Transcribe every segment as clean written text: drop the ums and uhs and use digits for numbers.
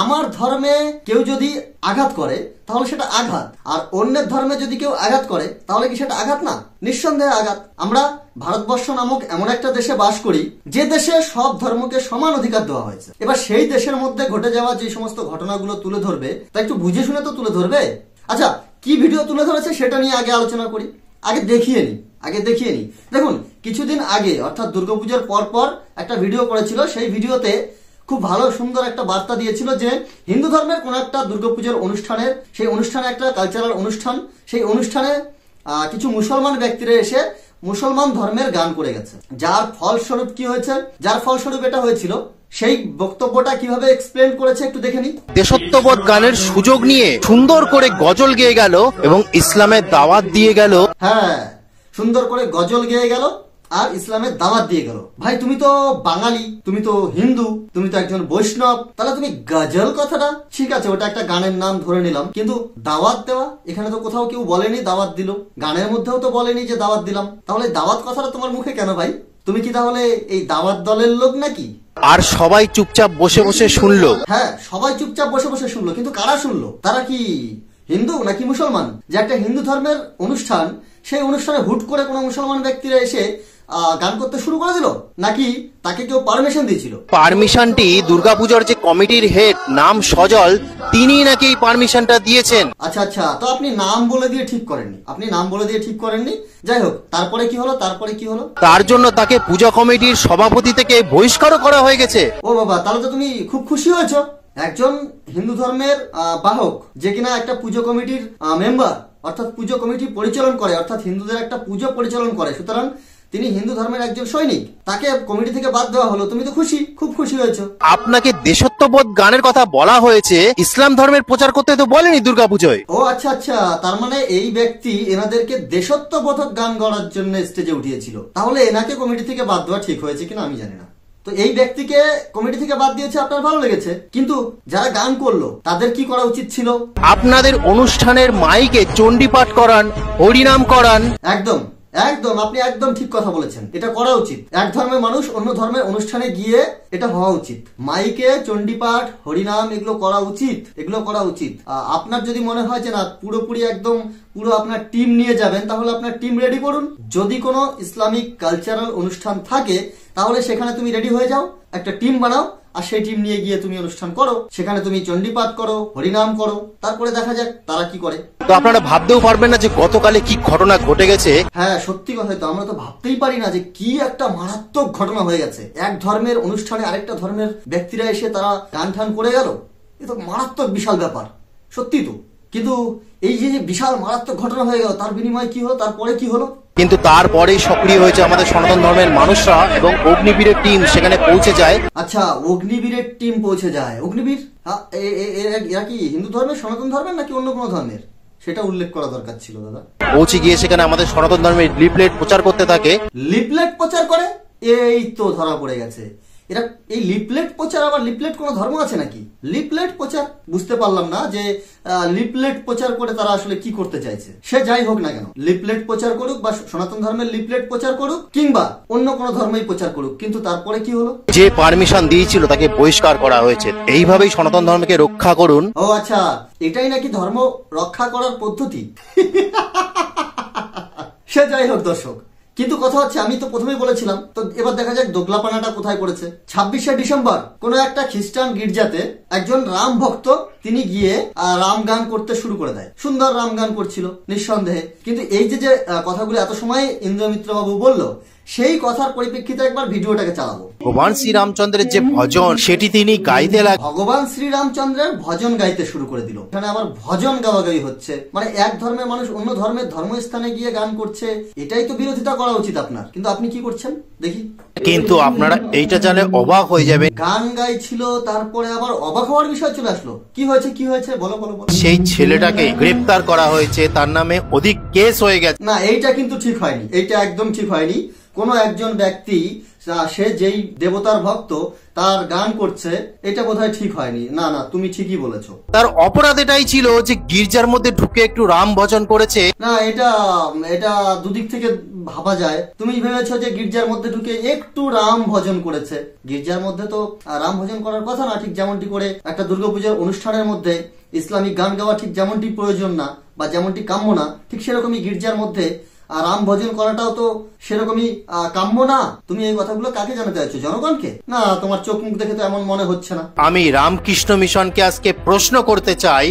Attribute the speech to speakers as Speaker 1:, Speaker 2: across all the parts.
Speaker 1: আমার ধর্মে কেউ যদি আঘাত করে তাহলে সেটা আঘাত, আর অন্যের ধর্মে যদি কেউ আঘাত করে তাহলে কি সেটা আঘাত না? নিঃসন্দেহে আঘাত। আমরা ভারতবর্ষ নামক এমন একটা দেশে বাস করি যে দেশে সব ধর্মকে সমান অধিকার দেওয়া হয়েছে। এবার সেই দেশের মধ্যে ঘটে যাওয়া যে সমস্ত ঘটনাগুলো তুলে ধরবে তা একটু বুঝে শুনে তো তুলে ধরবে। আচ্ছা, কি ভিডিও তুলে ধরেছে সেটা নিয়ে আগে আলোচনা করি, আগে দেখিয়ে নি। দেখুন, কিছুদিন আগে অর্থাৎ দুর্গাপূজার পর একটা ভিডিও করেছিল। সেই ভিডিওতে খুব ভালো সুন্দর একটা বার্তা দিয়েছিল যে হিন্দু ধর্মের কোন একটা দুর্গাপূজার অনুষ্ঠানের, সেই অনুষ্ঠানে একটা কালচারাল অনুষ্ঠান, সেই অনুষ্ঠানে কিছু মুসলমান ব্যক্তিরা এসে মুসলমান ধর্মের গান করে গেছে। যার ফলস্বরূপ কি হয়েছে, যার ফলস্বরূপ এটা হয়েছিল, সেই বক্তব্যটা কিভাবে এক্সপ্লেন করেছে একটু দেখে নি।
Speaker 2: দেশত্ববোধ গানের সুযোগ নিয়ে সুন্দর করে গজল গেয়ে গেল এবং ইসলামের দাওয়াত দিয়ে গেল।
Speaker 1: হ্যাঁ, সুন্দর করে গজল গেয়ে গেল আর ইসলামের দাওয়াত দিয়ে গেল। ভাই, তুমি তো বাঙালি, তুমি তো হিন্দু, তুমি তো একজন বৈষ্ণব, তাহলে তুমি গজল কথাটা ঠিক আছে, ওটা একটা গানের নাম ধরে নিলাম, কিন্তু দাওয়াত দেওয়া এখানে তো কোথাও কেউ বলেনি দাওয়াত দিল, গানের মধ্যেও তো বলেনি যে দাওয়াত দিলাম। তাহলে দাওয়াত কথাটা তোমার মুখে কেন ভাই? তুমি কি তাহলে এই দাওয়াত দলের লোক নাকি?
Speaker 2: আর সবাই চুপচাপ বসে বসে শুনলো।
Speaker 1: হ্যাঁ, সবাই চুপচাপ বসে বসে শুনলো, কিন্তু কারা শুনলো? তারা কি হিন্দু নাকি মুসলমান? যে একটা হিন্দু ধর্মের অনুষ্ঠান, সেই অনুষ্ঠানে হুট করে কোনো মুসলমান ব্যক্তিরা এসে গান করতে শুরু করে দিল, নাকি তাকে কেউ পারমিশন দিয়েছিল?
Speaker 2: পারমিশনটি দুর্গাপূজার যে কমিটির হেড নাম সজল, তিনি নাকি এই পারমিশনটা দিয়েছেন।
Speaker 1: আচ্ছা, তো আপনি নাম বলে দিয়ে ঠিক করেননি। যাই হোক, তারপরে কি হলো?
Speaker 2: তার জন্য তাকে পূজা কমিটির সভাপতি থেকে বহিষ্কারও করা হয়ে গেছে।
Speaker 1: ও বাবা, তাহলে তো তুমি খুব খুশি হয়েছো। একজন হিন্দু ধর্মের বাহক, যে কিনা একটা পুজো কমিটির মেম্বার, অর্থাৎ পুজো কমিটি পরিচালন করে, অর্থাৎ হিন্দুদের একটা পুজো পরিচালন করে, সুতরাং তিনি হিন্দু ধর্মের একজন সৈনিক, তাকে কমিটি থেকে বাদ দেওয়া হলো। তুমি তো খুশি, খুব খুশি হয়েছো।
Speaker 2: আপনাকে দেশত্ববোধ গানের কথা বলা হয়েছে, ইসলাম ধর্মের প্রচার করতে তো বলেনি দুর্গাপূজায়।
Speaker 1: ও আচ্ছা, তার মানে এই ব্যক্তি এনাদেরকে দেশত্ববোধক গান গাওয়ার জন্য স্টেজে উঠিয়েছিল। তাহলে এনাকে কমিটি থেকে বাদ দেওয়া ঠিক হয়েছে কিনা আমি জানি না। তো এই ব্যক্তিকে কমিটি থেকে বাদ দিয়েছে, আপনার ভালো লেগেছে, কিন্তু যারা গান করলো তাদের কি করা উচিত ছিল?
Speaker 2: আপনাদের অনুষ্ঠানের মাইকে চণ্ডী পাঠ করান, হরিনাম করান।
Speaker 1: একদম আপনি একদম ঠিক কথা বলেছেন, এটা করা উচিত। এক ধর্মের মানুষ অন্য ধর্মের অনুষ্ঠানে গিয়ে এটা হওয়া উচিত। মাইকে চণ্ডীপাঠ, হরিনাম এগুলো করা উচিত। আপনার যদি মনে হয় যে না, পুরোপুরি একদম পুরো আপনার টিম নিয়ে যাবেন, তাহলে আপনার টিম রেডি করুন। যদি কোনো ইসলামিক কালচারাল অনুষ্ঠান থাকে তাহলে সেখানে তুমি রেডি হয়ে যাও, একটা টিম বানাও, আর সেই টিম নিয়ে গিয়ে তুমি অনুষ্ঠান করো, সেখানে তুমি চণ্ডীপাঠ করো, হরিনাম করো, তারপরে দেখা যাক তারা কি করে।
Speaker 2: তো আপনারা ভাবতেও পারবেন না যে গতকালে কি ঘটনা ঘটে গেছে।
Speaker 1: হ্যাঁ, সত্যি কথা, তো আমরা তো ভাবতেই পারি না যে কি একটা মারাত্মক ঘটনা হয়ে গেছে। এক ধর্মের অনুষ্ঠানে আরেকটা ধর্মের ব্যক্তিরা এসে তারা গান ঠান করে গেল, এ তো মারাত্মক বিশাল ব্যাপার, সত্যি তো। কিন্তু এই যে বিশাল মারাত্মক ঘটনা হয়ে গেল, তার বিনিময়ে কি হলো, তারপরে কি হলো?
Speaker 2: কিন্তু তারপরেই সক্রিয় হয়েছে আমাদের সনাতন ধর্মের মানুষরা এবং অগ্নিবীরের টিম সেখানে পৌঁছে যায়।
Speaker 1: আচ্ছা, অগ্নিবীরের টিম পৌঁছে যায়। অগ্নিবীর এরা কি হিন্দু ধর্মের, সনাতন ধর্মের, নাকি অন্য কোনো ধর্মের? সেটা উল্লেখ করা দরকার ছিল দাদা।
Speaker 2: পৌঁছে গিয়ে সেখানে আমাদের সনাতন ধর্মের লিফলেট প্রচার করতে থাকে।
Speaker 1: লিফলেট প্রচার করে? এই তো ধরা পড়ে গেছে। এরা এই লিফলেট প্রচার, আবার লিফলেট কোনো ধর্ম আছে নাকি? লিফলেট প্রচার বুঝতে পারলাম না যে লিফলেট প্রচার করে তারা আসলে কি করতে চাইছে। সে যাই হোক না কেন, লিফলেট প্রচার করুক বা সনাতন ধর্মের লিফলেট প্রচার করুক কিংবা অন্য কোনো ধর্মই প্রচার করুক, কিন্তু তারপরে কি হলো?
Speaker 2: যে পারমিশন দিয়েছিল তাকে বহিষ্কার করা হয়েছে। এইভাবেই সনাতন ধর্মকে রক্ষা করুন।
Speaker 1: ও আচ্ছা, এটাই নাকি ধর্ম রক্ষা করার পদ্ধতি? সে যাই হোক দর্শক, কিন্তু কথা হচ্ছে, আমি তো প্রথমেই বলেছিলাম, তো এবার দেখা যাক দোগলাপানাটা কোথায় পড়েছে। 26শে ডিসেম্বর কোন একটা খ্রিস্টান গির্জাতে একজন রাম ভক্ত তিনি গিয়ে রাম গান করতে শুরু করে দেয়। সুন্দর রাম গান করছিল নিঃসন্দেহে, কিন্তু এই যে কথাগুলো এত সময় ইন্দ্রমিত্র বাবু বললো, সেই কথার পরিপ্রেক্ষিতে একবার ভিডিওটাকে চালাবো।
Speaker 2: ভগবান শ্রীরামচন্দ্রের যে ভজন সেটি তিনি গাইতে লাগলেন।
Speaker 1: ভগবান শ্রীরামচন্দ্রের ভজন গাইতে শুরু করে দিল। এখানে আবার ভজন গাওয়াগাই হচ্ছে, মানে এক ধর্মের মানুষ অন্য ধর্মের ধর্মস্থানে গিয়ে গান করছে। এটাই তো বিরোধিতা করা উচিত আপনার, কিন্তু আপনি কি করছেন দেখি।
Speaker 2: কিন্তু আপনারা এইটা জানলে অবাক হয়ে যাবেন,
Speaker 1: গান গাইছিল তারপরে আবার অবাক হওয়ার বিষয় চলে আসলো। কি হয়েছে বলো।
Speaker 2: সেই ছেলেটাকে গ্রেফতার করা হয়েছে, তার নামে অধিক কেস হয়ে গেছে।
Speaker 1: না, এইটা কিন্তু ঠিক হয়নি, এইটা একদম ঠিক হয়নি। কোন একজন ব্যক্তি সে যেই দেবতার ভক্ত তার গান করছে, এটা বোধহয় ঠিক হয়নি। না, তুমি ঠিকই বলেছো।
Speaker 2: তার অপরাধ এটাই ছিল যে গির্জার মধ্যে ঢুকে একটু রাম ভজন করেছে।
Speaker 1: না, এটা দুদিক থেকে ভাবা যায়, তুমি ভেবেছো যে গির্জার মধ্যে ঢুকে একটু রাম ভজন করেছে। গির্জার মধ্যে তো রাম ভজন করার কথা না, ঠিক যেমনটি করে একটা দুর্গাপূজার অনুষ্ঠানের মধ্যে ইসলামিক গান গাওয়া ঠিক যেমনটি প্রয়োজন না বা যেমনটি কাম্য না, ঠিক সেরকমই গির্জার মধ্যে রাম ভজন করাটাও তো সেরকমই কাম্য না। তুমি এই কথাগুলো কাকে জানাতে চাইছো? জনগণকে? না, তোমার চোখ মুখ দেখে তো এমন মনে হচ্ছে না।
Speaker 2: আমি রামকৃষ্ণ মিশনকে আজকে প্রশ্ন করতে চাই,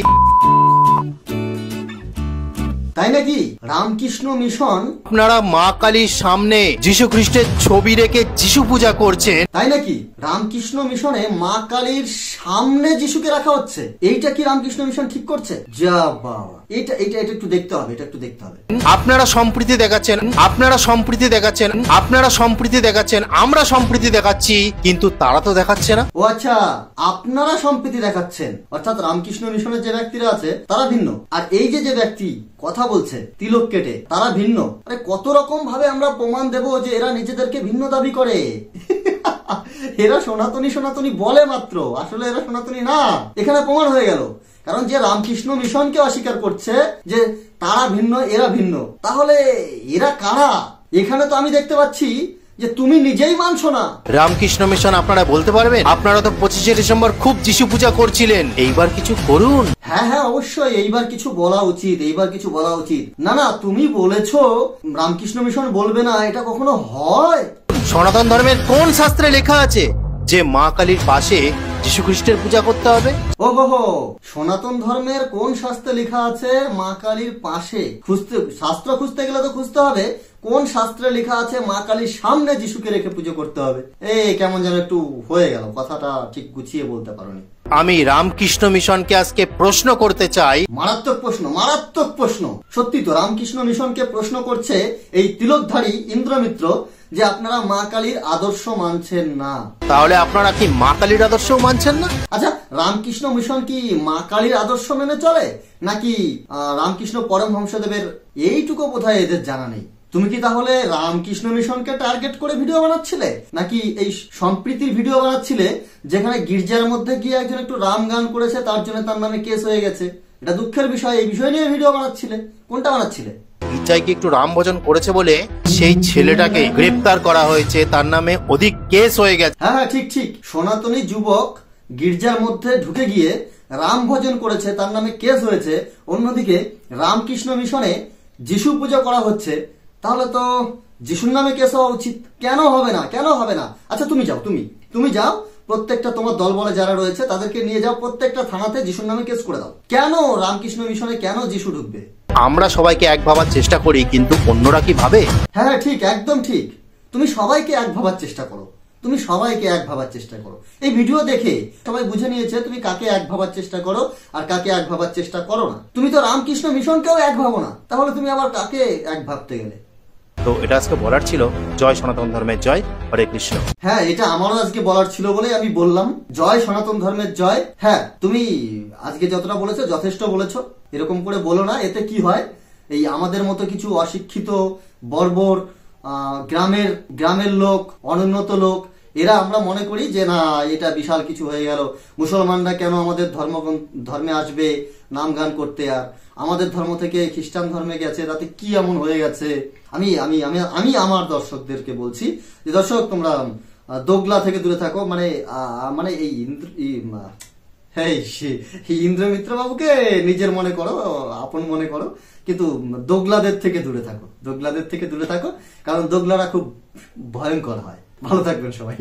Speaker 1: তাই নাকি? রামকৃষ্ণ মিশন
Speaker 2: আপনারা মা কালীর সামনে যীশু খ্রিস্টের ছবি রেখে যীশু পূজা করছেন,
Speaker 1: তাই নাকি? রামকৃষ্ণ মিশনে মা কালীর সামনে যিশুকে রাখা হচ্ছে, এইটা কি রামকৃষ্ণ মিশন ঠিক করছে? যা বাবা, এটা এটা এটা একটু দেখতে হবে, এটা একটু দেখতে হবে।
Speaker 2: আপনারা সম্প্রীতি দেখাচ্ছেন, আপনারা সম্প্রীতি দেখাচ্ছেন, আপনারা সম্প্রীতি দেখাচ্ছেন, আমরা সম্প্রীতি দেখাচ্ছি, কিন্তু তারা তো দেখাচ্ছে না।
Speaker 1: ও আচ্ছা, আপনারা সম্প্রীতি দেখাচ্ছেন, অর্থাৎ রামকৃষ্ণ মিশনের যে ব্যক্তিরা আছে তারা ভিন্ন, আর এই যে ব্যক্তি কথা বলছে তিলক কেটে তারা ভিন্ন। আরে কত রকম ভাবে আমরা প্রমাণ দেব যে এরা নিজেদেরকে ভিন্ন দাবি করে। এরা সনাতনী সনাতনী বলে মাত্র, আসলে এরা সনাতনী না, এখানে প্রমাণ হয়ে গেল। কারণ যে রামকৃষ্ণ মিশনকে অস্বীকার করছে যে তারা ভিন্ন এরা ভিন্ন, তাহলে এরা কারা? এখানে তো আমি দেখতে পাচ্ছি যে তুমি নিজেই মানছো না।
Speaker 2: রামকৃষ্ণ মিশন আপনারা বলতে পারবেন? আপনারা তো 25শে ডিসেম্বর খুব যিশু পূজা করছিলেন, এইবার কিছু করুন।
Speaker 1: হ্যাঁ হ্যাঁ, অবশ্যই এইবার কিছু বলা উচিত, এইবার কিছু বলা উচিত। না না, তুমি বলেছো রামকৃষ্ণ মিশন বলবে না, এটা কখনো হয়?
Speaker 2: সনাতন ধর্মের কোন শাস্ত্রে লেখা আছে যে মা কালীর পাশে যীশু খ্রিস্টের পূজা করতে হবে?
Speaker 1: ও হো, সনাতন ধর্মের কোন শাস্ত্রে লেখা আছে মা কালীর পাশে? খুঁজতে, শাস্ত্র খুঁজতে গেলে তো খুঁজতে হবে কোন শাস্ত্রে লেখা আছে মা কালীর সামনে যিশুকে রেখে পুজো করতে হবে। এই কেমন যেন একটু হয়ে গেল, কথাটা ঠিক গুছিয়ে বলতে পারোনি।
Speaker 2: আমি রামকৃষ্ণ মিশনকে আজকে প্রশ্ন করতে চাই।
Speaker 1: মারাত্মক প্রশ্ন, মারাত্মক প্রশ্ন। সত্যি তো রামকৃষ্ণ মিশনকে প্রশ্ন করছে এই তিলকধারী ইন্দ্রমিত্র যে আপনারা মা কালীর আদর্শ মানছেন না।
Speaker 2: তাহলে আপনারা কি মা কালীর আদর্শও মানছেন না?
Speaker 1: আচ্ছা, রামকৃষ্ণ মিশন কি মা কালীর আদর্শ মেনে চলে নাকি রামকৃষ্ণ পরমহংসদেবের? এইটুকু বোধহয় এদের জানা নেই। তুমি কি তাহলে রামকৃষ্ণ মিশনকে টার্গেট করে ভিডিও বানাচ্ছিলে নাকি এই সম্প্রীতির ভিডিও বানাচ্ছিলে যেখানে গির্জার মধ্যে গিয়ে একজন একটু রাম গান করেছে তার জন্য তার নামে কেস হয়ে গেছে? এটা দুঃখের বিষয়, এই বিষয় নিয়ে ভিডিও বানাচ্ছিলে? কোনটা বানাচ্ছিলে?
Speaker 2: গির্জায় একটু রাম ভজন করেছে বলে সেই ছেলেটাকে গ্রেপ্তার করা হয়েছে, তার নামে অধিক কেস হয়ে গেছে।
Speaker 1: হ্যাঁ হ্যাঁ, ঠিক ঠিক, সনাতনী যুবক গির্জার মধ্যে ঢুকে গিয়ে রাম ভজন করেছে, তার নামে কেস হয়েছে। অন্যদিকে রামকৃষ্ণ মিশনে যিশু পূজা করা হচ্ছে, তাহলে তো যিশুর নামে কেস হওয়া উচিত। কেন হবে না, কেন হবে না? আচ্ছা তুমি যাও, তুমি যাও, প্রত্যেকটা তোমার দল বলে যারা রয়েছে তাদেরকে নিয়ে যাও, প্রত্যেকটা থানাতে যিশুর নামে কেস করে দাও। কেন রামকৃষ্ণ মিশনে কেন যিশু ঢুকবে?
Speaker 2: আমরা সবাইকে এক ভাবার চেষ্টা করি, কিন্তু অন্যরা কি ভাবে?
Speaker 1: হ্যাঁ ঠিক, একদম ঠিক। তুমি সবাইকে এক ভাবার চেষ্টা করো, তুমি সবাইকে এক ভাবার চেষ্টা করো। এই ভিডিও দেখে সবাই বুঝে নিয়েছে তুমি কাকে এক ভাবার চেষ্টা করো আর কাকে এক ভাবার চেষ্টা করো না। তুমি তো রামকৃষ্ণ মিশনকেও এক ভাবো না, তাহলে তুমি আবার কাকে এক ভাবতে গেলে?
Speaker 2: তো এটা আজকে বলার ছিল। জয় সনাতন ধর্মের জয়, হরে কৃষ্ণ।
Speaker 1: হ্যাঁ, এটা আমারও আজকে বলার ছিল বলেই আমি বললাম, জয় সনাতন ধর্মের জয়। হ্যাঁ, তুমি আজকে যতটা বলেছো যথেষ্ট বলেছো, এরকম করে বলো না। এতে কি হয়, এই আমাদের মতো কিছু অশিক্ষিত বর্বর গ্রামের লোক, অনুন্নত লোক, এরা আমরা মনে করি যে না এটা বিশাল কিছু হয়ে গেল, মুসলমানরা কেন আমাদের ধর্মে আসবে নাম গান করতে, আর আমাদের ধর্ম থেকে খ্রিস্টান ধর্মে গেছে, তাতে কি এমন হয়ে গেছে। আমি আমি আমি আমি আমার দর্শকদেরকে বলছি যে দর্শক, তোমরা দোগলা থেকে দূরে থাকো। মানে এই ইন্দ্রমিত্র বাবুকে নিজের মনে করো, আপন মনে করো, কিন্তু দোগলাদের থেকে দূরে থাকো, দোগলাদের থেকে দূরে থাকো, কারণ দোগলারা খুব ভয়ঙ্কর হয়। ভালো থাকবেন সবাই।